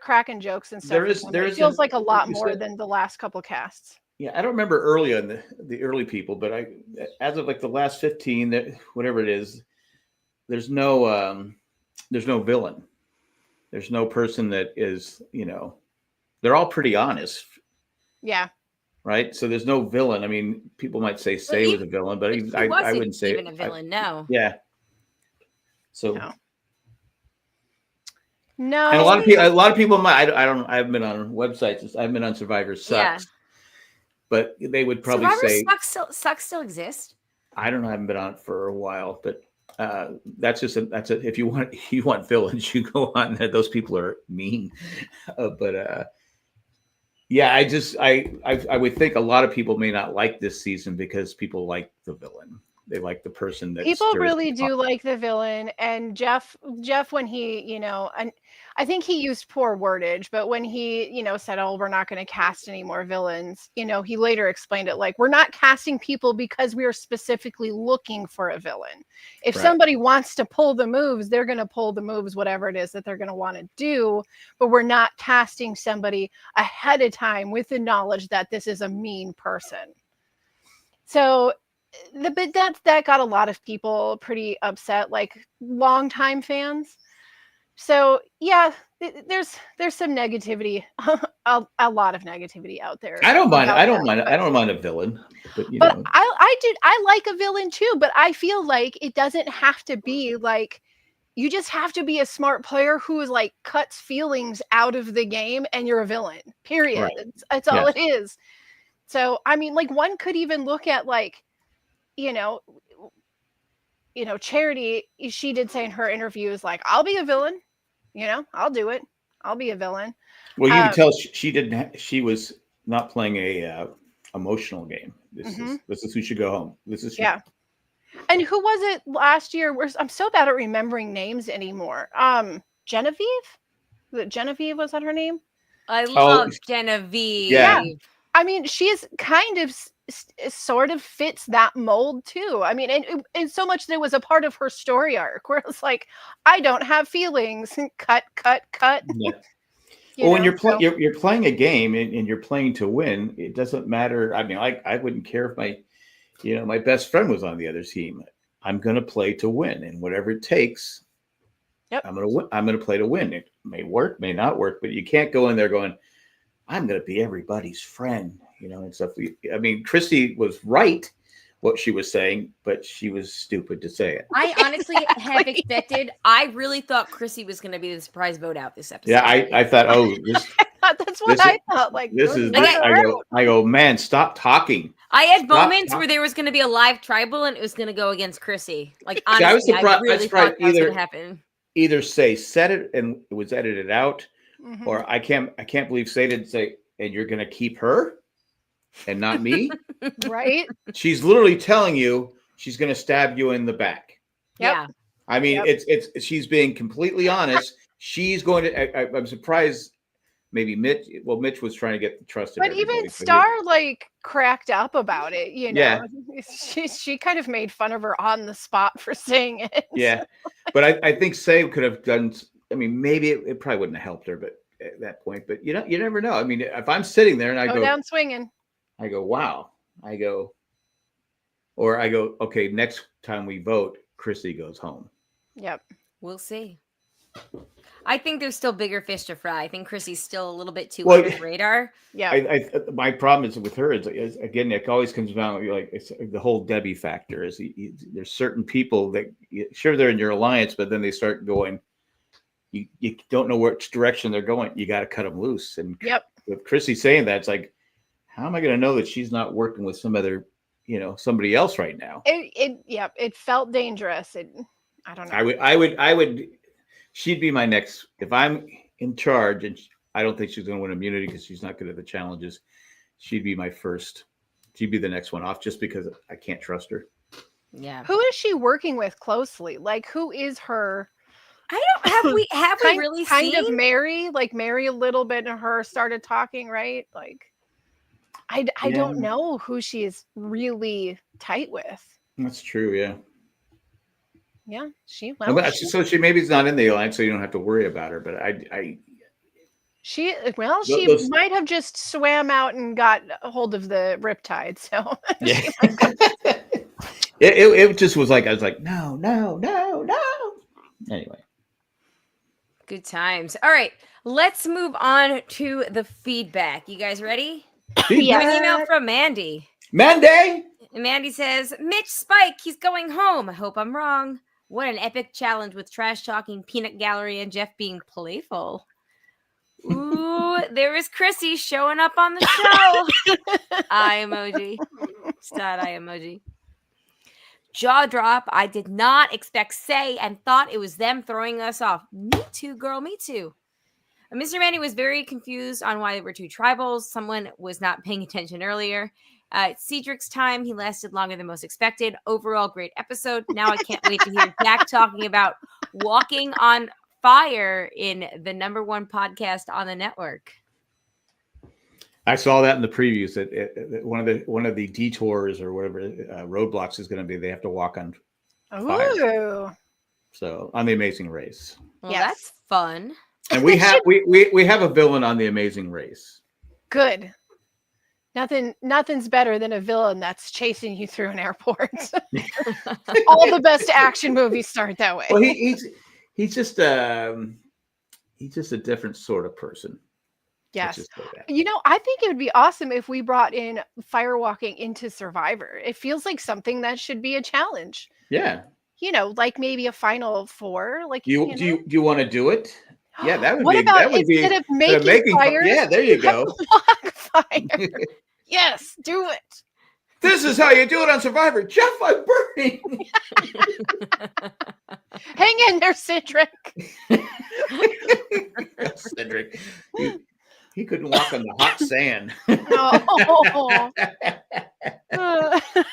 cracking jokes and stuff. It feels like a lot more than the last couple casts. Yeah, I don't remember early on the early people, but as of like the last 15, whatever it is, there's no villain. There's no person that is, they're all pretty honest. Yeah. Right. So there's no villain. I mean, people might say Say was a villain, but I wouldn't say even a villain. No. Yeah. So. No. And a lot of people might. I haven't been on websites. I've been on Survivor Sucks. Yeah. But they would probably say Sucks still exist. I don't know. I haven't been on it for a while, but that's if you want villains, you go on there. Those people are mean, yeah, I would think a lot of people may not like this season because people like the villain. They like the person that people really do like the villain. And Jeff, when he, and I think he used poor wordage, but when he, said, oh, we're not going to cast any more villains, he later explained it like, we're not casting people because we are specifically looking for a villain. If somebody wants to pull the moves, they're going to pull the moves, whatever it is that they're going to want to do. But we're not casting somebody ahead of time with the knowledge that this is a mean person. So, but that got a lot of people pretty upset, like longtime fans. So yeah, there's some negativity, a lot of negativity out there. I don't mind a villain, but I like a villain too. But I feel like it doesn't have to be like, you just have to be a smart player who is like cuts feelings out of the game, and you're a villain. Period. Right. That's all it is. So I mean, like one could even look at like, Charity, she did say in her interviews, like, I'll be a villain, I'll do it. I'll be a villain. Well, you can tell she was not playing a emotional game. This is who should go home. Yeah. And who was it last year? I'm so bad at remembering names anymore. Genevieve? Genevieve, was that her name? I love Genevieve. Yeah. I mean, she's kind of sort of fits that mold too. I mean, and so much that it was a part of her story arc where it's like, I don't have feelings. Cut. Yeah. Well, when you're playing a game and you're playing to win, it doesn't matter. I mean, I wouldn't care if my best friend was on the other team. I'm going to play to win, and whatever it takes, I'm going to play to win. It may work, may not work, but you can't go in there going, I'm going to be everybody's friend, and stuff. I mean, Christy was right what she was saying, but she was stupid to say it. I honestly have expected. I really thought Chrissy was going to be the surprise vote out this episode. Yeah, I thought, that's what I thought. Like, this is. I go, man, stop talking. I had moments where there was going to be a live tribal and it was going to go against Chrissy. Like, honestly, I was surprised. I really thought that was going to happen. Either said it and it was edited out. Mm-hmm. Or I can't believe Say didn't say, and you're going to keep her and not me. Right. She's literally telling you she's going to stab you in the back. Yep. Yeah. I mean, it's she's being completely honest. She's going to, I'm surprised maybe Mitch. Well, Mitch was trying to get the trust of But everybody. even Star like cracked up about it, you know. Yeah. She kind of made fun of her on the spot for saying it. Yeah, but I think Say could have done. I mean, maybe it probably wouldn't have helped her, but at that point. But you never know. I mean, if I'm sitting there and I Go down swinging. I go, wow. I go, okay, next time we vote, Chrissy goes home. Yep. We'll see. I think there's still bigger fish to fry. I think Chrissy's still a little bit too under the radar. Yeah. My problem is with her is again, it always comes down like it's the whole Debbie factor. Is there's certain people that sure they're in your alliance, but then they start going. You don't know which direction they're going. You got to cut them loose. And with Chrissy saying that, it's like, how am I going to know that she's not working with some other, somebody else right now? It felt dangerous. I don't know. I would. She'd be my next if I'm in charge, and I don't think she's going to win immunity because she's not good at the challenges. She'd be my first. She'd be the next one off, just because I can't trust her. Yeah. Who is she working with closely? Like, who is her? I don't have we really kind seen of Mary? Like Mary a little bit, and her started talking, right? Like, I don't know who she is really tight with. That's true. Yeah. Yeah, she so she maybe is not in the alliance, so you don't have to worry about her. But she might have just swam out and got a hold of the riptide. So yeah, it just was like I was like no. Anyway, good times. All right, let's move on to the feedback. You guys ready? Yeah. An email from Mandy. Mandy says, Mitch Spike, he's going home. I hope I'm wrong. What an epic challenge with trash talking, peanut gallery, and Jeff being playful. Ooh, there is Chrissy showing up on the show. Eye emoji. Side eye emoji. Jaw drop. I did not expect Say and thought it was them throwing us off. Me too, girl. Me too. Mr. Manny was very confused on why there were two tribals. Someone was not paying attention earlier. It's Cedric's time. He lasted longer than most expected. Overall, great episode. Now I can't wait to hear Jack talking about walking on fire in the #1 podcast on the network. I saw that in the previews that one of the detours or whatever roadblocks is going to be. They have to walk on fire. So on the Amazing Race. Well, that's fun. And we have a villain on the Amazing Race. Good. Nothing's better than a villain that's chasing you through an airport. All the best action movies start that way. Well, he's just a different sort of person. Yes. I think it would be awesome if we brought in firewalking into Survivor. It feels like something that should be a challenge. Yeah. Like maybe a final four. Like do you want to do it? Yeah, that would what be. About that would instead be of making fire. Yeah, there you go. Block fire. Yes, do it. This is how you do it on Survivor. Jeff, I'm burning. Hang in there, Cedric. Cedric. He couldn't walk on the hot sand. No.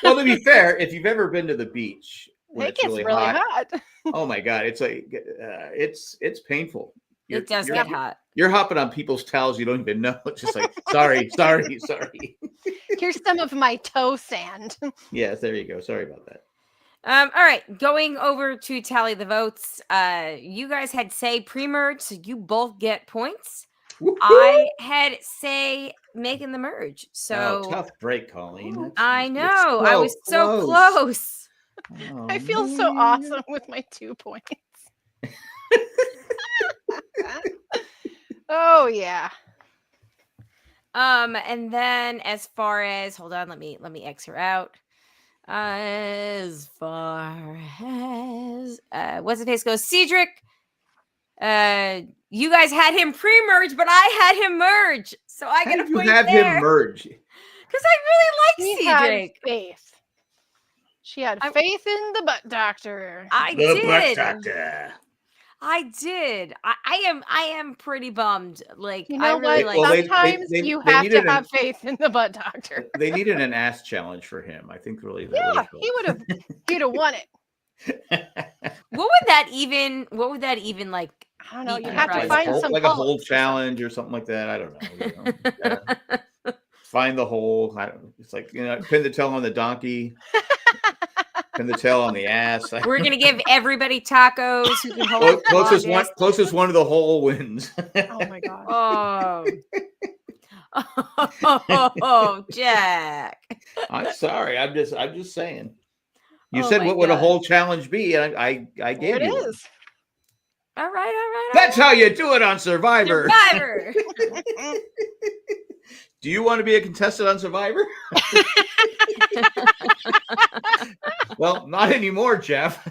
Well, to be fair, if you've ever been to the beach when it gets really hot. Oh my God, it's like it's painful. It does get hot. You're hopping on people's towels you don't even know. It's just like, sorry. Here's some of my toe sand. Yes, there you go. Sorry about that. All right, going over to tally the votes. You guys had Say pre-merge, so you both get points. Woo-hoo! I had Say making the merge. So tough break, Colleen. I know. I was so close. Oh, I feel so awesome with my 2 points. Oh yeah. And then as far as hold on, let me X her out. As far as what's the face goes, Cedric. You guys had him pre-merge, but I had him merge, so I get a point there. You have him merge because I really like Cedric. Had faith. She had faith in the butt doctor. I did. Butt doctor. I did. I am pretty bummed. Like I really like. Sometimes you have to have faith in the butt doctor. They needed an ass challenge for him. I think really. He'd have won it. What would that even like I don't know. Beat You the have to prize. find some like a polyps hole or something. challenge or something like that. I don't know. Find the hole. It's like, pin the tail on the donkey, pin the tail on the ass. We're gonna give everybody tacos who can hold the longest. Closest one to the hole wins. Oh my god. Oh, Jack. I'm sorry. I'm just saying. You Oh said my what would a God. whole challenge be, and I There gave it you one. is. All right. That's how you do it on Survivor. Survivor. Do you want to be a contestant on Survivor? Well, not anymore, Jeff.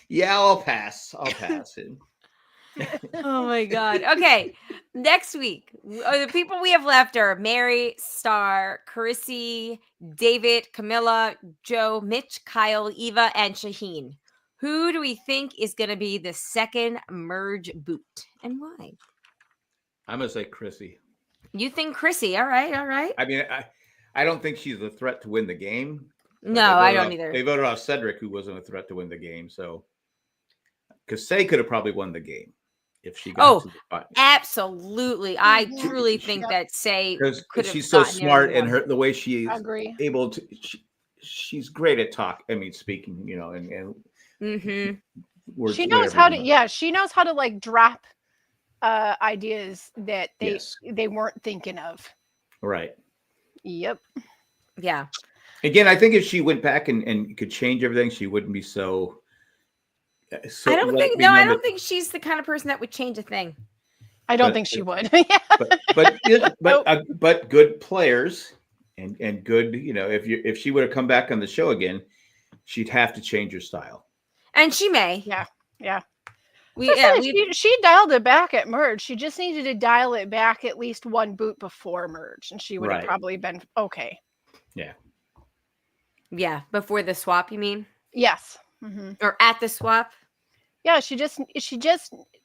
Yeah, I'll pass. Oh my God. Okay. Next week, the people we have left are Mary, Star, Carissy, David, Camilla, Joe, Mitch, Kyle, Eva, and Shaheen. Who do we think is going to be the second merge boot and why? I'm going to say Chrissy. You think Chrissy? All right. I mean, I don't think she's a threat to win the game. No, I don't either. They voted off Cedric, who wasn't a threat to win the game. So, because Say could have probably won the game if she got to the final. Absolutely. I truly think that Say could have. Because she's so smart, and the way she is agree. able to, she's great at speaking. And words, she knows how to. Yeah, she knows how to like drop ideas that they weren't thinking of. Right. Yep. Yeah. Again, I think if she went back and could change everything, she wouldn't be so. I don't think she's the kind of person that would change a thing. I don't think she would. but good players and good, if she would have come back on the show again, she'd have to change her style. And she may. Yeah. She dialed it back at merge. She just needed to dial it back at least one boot before merge, and she would have probably been okay. Yeah, before the swap, you mean? Yes. Or at the swap? Yeah, she just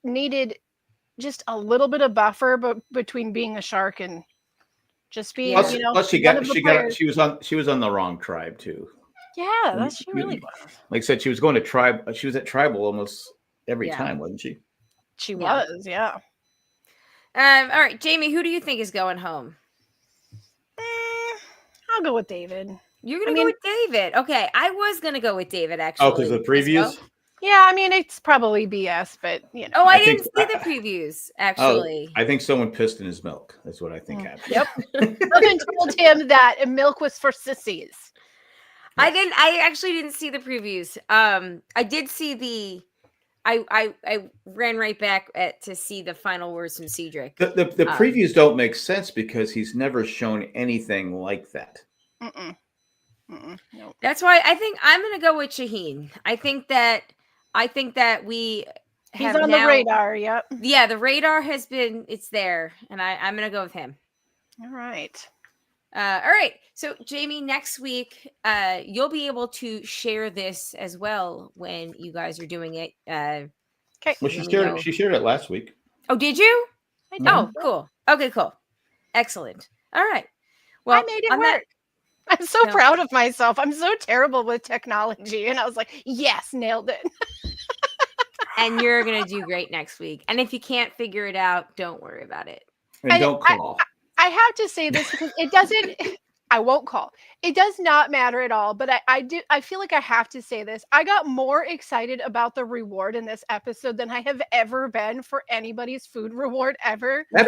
needed just a little bit of buffer, but between being a shark and just being, plus she was on the wrong tribe too. Yeah, she really was. Like I said, she was going to tribe. She was at tribal almost every time, wasn't she? She was, yeah. All right, Jamie, who do you think is going home? I'll go with David. You're going to go with David. Okay, I was going to go with David, actually. Oh, because of the previews? Yeah, I mean, it's probably BS, but, Oh, I didn't see the previews, actually. I think someone pissed in his milk. That's what I think happened. Yep. Someone told him that milk was for sissies. I actually didn't see the previews. I did see I ran right back to see the final words from Cedric. The previews don't make sense because he's never shown anything like that. No. That's why I think I'm going to go with Shaheen. I think that he's on the radar. Yep. Yeah, the radar it's there, and I'm going to go with him. All right. All right. So Jamie, next week, you'll be able to share this as well when you guys are doing it. Okay. Well, she shared it last week. Oh, did you? I did. Oh, cool. Okay, cool. Excellent. All right. Well, I made it work. I'm so proud of myself. I'm so terrible with technology. And I was like, yes, nailed it. And you're going to do great next week. And if you can't figure it out, don't worry about it. And don't call. I have to say this because it doesn't, I won't call. It does not matter at all. But I feel like I have to say this. I got more excited about the reward in this episode than I have ever been for anybody's food reward ever. That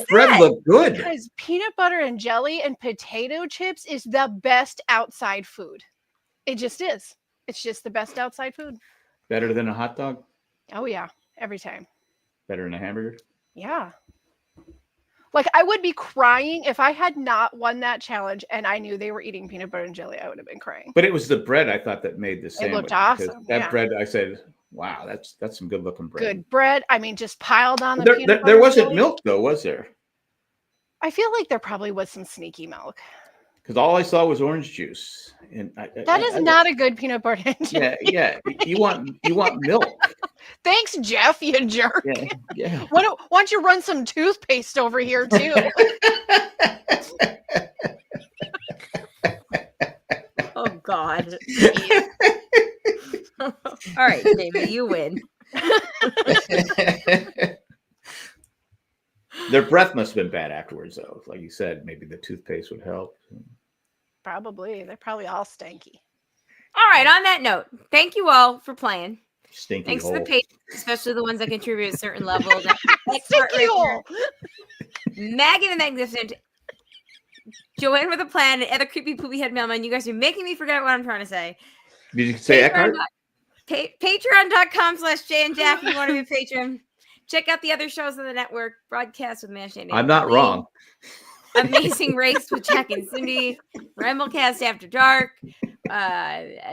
bread looked good. Because peanut butter and jelly and potato chips is the best outside food. It just is. It's just the best outside food. Better than a hot dog? Oh, yeah. Every time. Better than a hamburger? Yeah. Like, I would be crying if I had not won that challenge and I knew they were eating peanut butter and jelly. I would have been crying. But it was the bread I thought that made the sandwich. It looked awesome. That bread, I said, wow, that's some good looking bread. Good bread. I mean, just piled on the peanut butter. There wasn't milk, though, was there? I feel like there probably was some sneaky milk. Because all I saw was orange juice. And that is not a good peanut butter and jelly. Yeah. You want milk. Thanks, Jeff, you jerk. Yeah. Why don't you run some toothpaste over here, too? Oh, God. All right, Jamie, you win. Their breath must have been bad afterwards, though. Like you said, maybe the toothpaste would help. Probably. They're probably all stanky. All right, on that note, thank you all for playing. Stinky Thanks hole. to the patrons, especially the ones that contribute at a certain level. Stinky hole. Maggie the Magnificent, Joanne with a Plan, and other creepy poopy head mailman. You guys are making me forget what I'm trying to say. Did you say Eckhart? Patreon.com/Jay and Jack if you want to be a patron. Check out the other shows on the network. Broadcast with Mash and I'm not wrong. Amazing Race with Jack and Cindy. Ramblecast After Dark.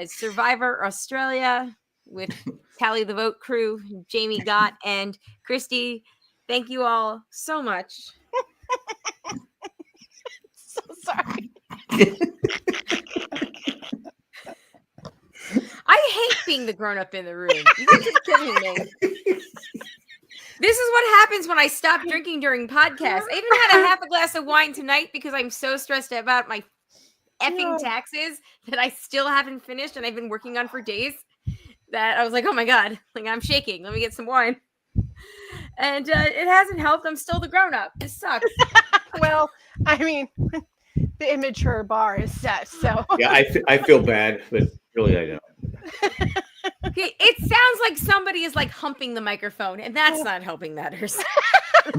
Survivor Australia with Tally the Vote crew, Jamie Gott and Christy. Thank you all so much. So sorry. I hate being the grown-up in the room. You guys are kidding me. This is what happens when I stop drinking during podcasts. I even had a half a glass of wine tonight because I'm so stressed about my effing taxes that I still haven't finished and I've been working on for days that I was like, oh my God, like I'm shaking. Let me get some wine. And it hasn't helped. I'm still the grown-up. This sucks. Well, I mean, the immature bar is set, so. Yeah, I feel bad, but really I don't. Okay, it sounds like somebody is like humping the microphone, and that's not helping matters. Well,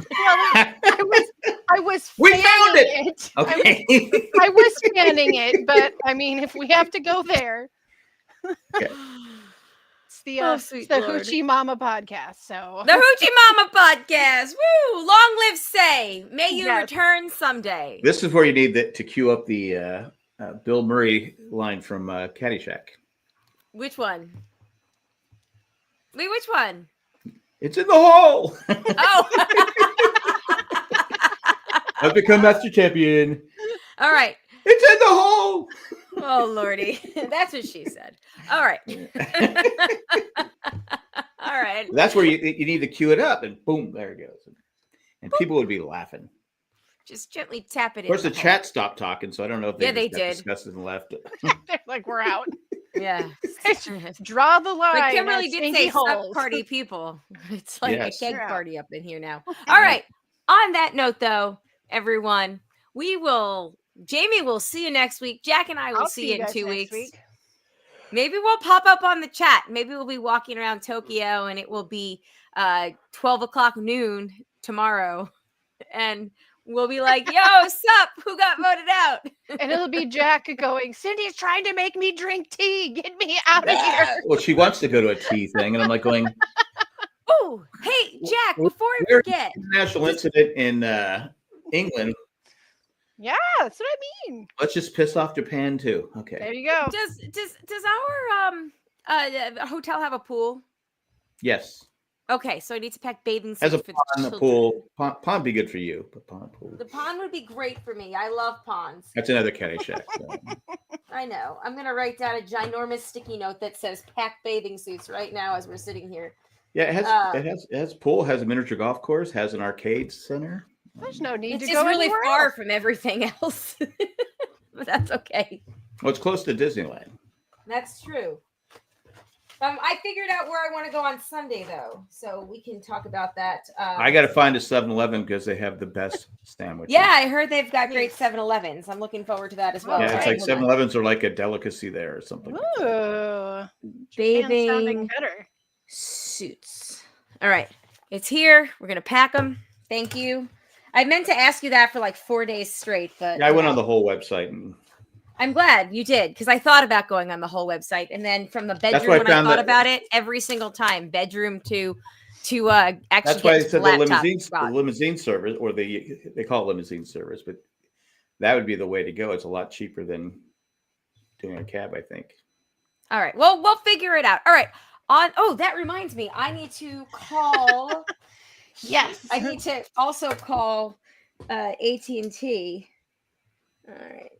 I was We fanning found it. Okay. I was fanning it, but I mean, if we have to go there, Okay. it's the Sweet the Lord. Hoochie Mama podcast. So The Hoochie Mama podcast. Woo! Long live Say. May you Yes. return someday. This is where you need to cue up the Bill Murray line from Caddyshack. Which one? Wait, which one? It's in the hole. Oh. I've become master champion. All right. It's in the hole. Oh, Lordy. That's what she said. All right. All right. That's where you need to cue it up, and boom, there it goes. And people would be laughing. Just gently tap it in. Of course, the hole. chat stopped talking, so I don't know if Yeah, they they just got did. disgusted and left. they're like, we're out. Yeah. Draw the line. But Kimberly at did stinky say suck holes. party people. It's like Yes. a keg Yeah. party up in here now. All right. On that note, though, everyone, Jamie will see you next week. Jack and I will I'll see you in guys 2 next weeks. week. Maybe we'll pop up on the chat. Maybe we'll be walking around Tokyo and it will be 12 o'clock noon tomorrow. And we'll be like, yo, sup? Who got voted out? And it'll be Jack going, Cindy's trying to make me drink tea. Get me out of here. Well, she wants to go to a tea thing, and I'm like going. Oh, hey, Jack, before I There's forget. an international incident in England. Yeah, that's what I mean. Let's just piss off Japan too. Okay. There you go. Does our hotel have a pool? Yes. Okay, so I need to pack bathing suits Has a for the pond, a children. pool. Pond would be good for you, but pool. The pond would be great for me. I love ponds. That's another Caddyshack. So. I know. I'm gonna write down a ginormous sticky note that says "pack bathing suits" right now as we're sitting here. Yeah, it has pool, has a miniature golf course, has an arcade center. There's no need It's to just go really anywhere far else. from everything else, but that's okay. Well, it's close to Disneyland. That's true. I figured out where I want to go on Sunday, though, so we can talk about that. I got to find a 7-Eleven because they have the best sandwiches. Yeah, I heard they've got great 7-Elevens. I'm looking forward to that as well. Yeah, it's All like right, hold on. 7-Elevens are like a delicacy there or something. Ooh. Japan Bathing sounding better. suits. All right, it's here. We're gonna pack them. Thank you. I meant to ask you that for like 4 days straight, but Yeah, I went on the whole website and I'm glad you did because I thought about going on the whole website, and then from the bedroom why I when I found thought that- about it, every single time, bedroom to actually that's why I get to said the the laptop limousine, spot. service, or they call it limousine service, but that would be the way to go. It's a lot cheaper than doing a cab, I think. All right, well, we'll figure it out. All right, that reminds me, I need to call. Yes. I need to also call AT&T. All right.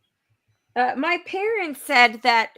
My parents said that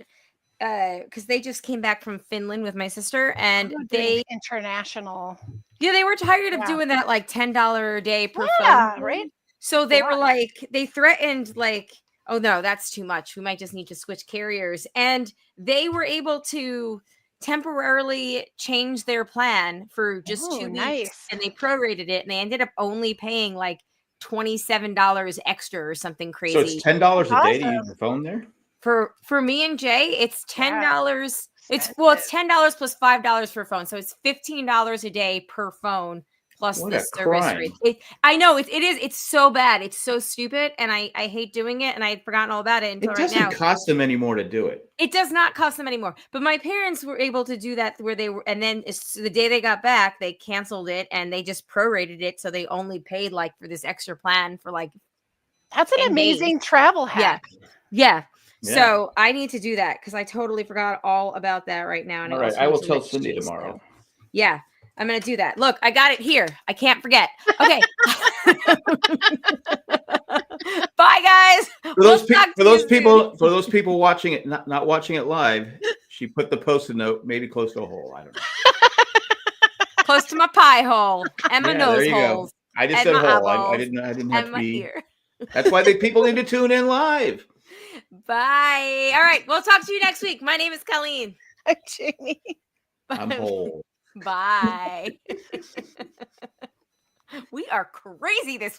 because they just came back from Finland with my sister, and they international. they were tired of Yeah. doing that like $10 a day per Yeah, phone. right? So they were lot. like, they threatened like, oh no, that's too much. We might just need to switch carriers, and they were able to temporarily changed their plan for just 2 weeks, nice. and they prorated it, and they ended up only paying like $27 extra or something crazy. So it's $10 a day to Awesome. use your phone there? For me and Jay, it's $10. It's Expensive. $10 plus $5 for phone, so it's $15 a day per phone plus What the a service crime. rate. I know it is. It's so bad. It's so stupid, and I hate doing it. And I had forgotten all about it until It right now. doesn't cost them any more to do it. It does not cost them anymore. But my parents were able to do that where they were, and then the day they got back, they canceled it and they just prorated it, so they only paid like for this extra plan for like. That's an 10 amazing days. travel hack. Yeah. Yeah. So I need to do that because I totally forgot all about that right now. And All it right, also I will went to tell Rich Cindy Cheese, tomorrow. so. Yeah, I'm gonna do that. Look, I got it here. I can't forget. Okay. Bye, guys. For those people watching it, not watching it live, she put the Post-it note maybe close to a hole. I don't know. Close to my pie hole and my Yeah, there nose you go. holes. I just and said my hole. I eyeballs didn't have and to my be. ear. That's why people need to tune in live. Bye. All right, we'll talk to you next week. My name is Colleen. I'm Jamie. I'm whole. Bye. We are crazy this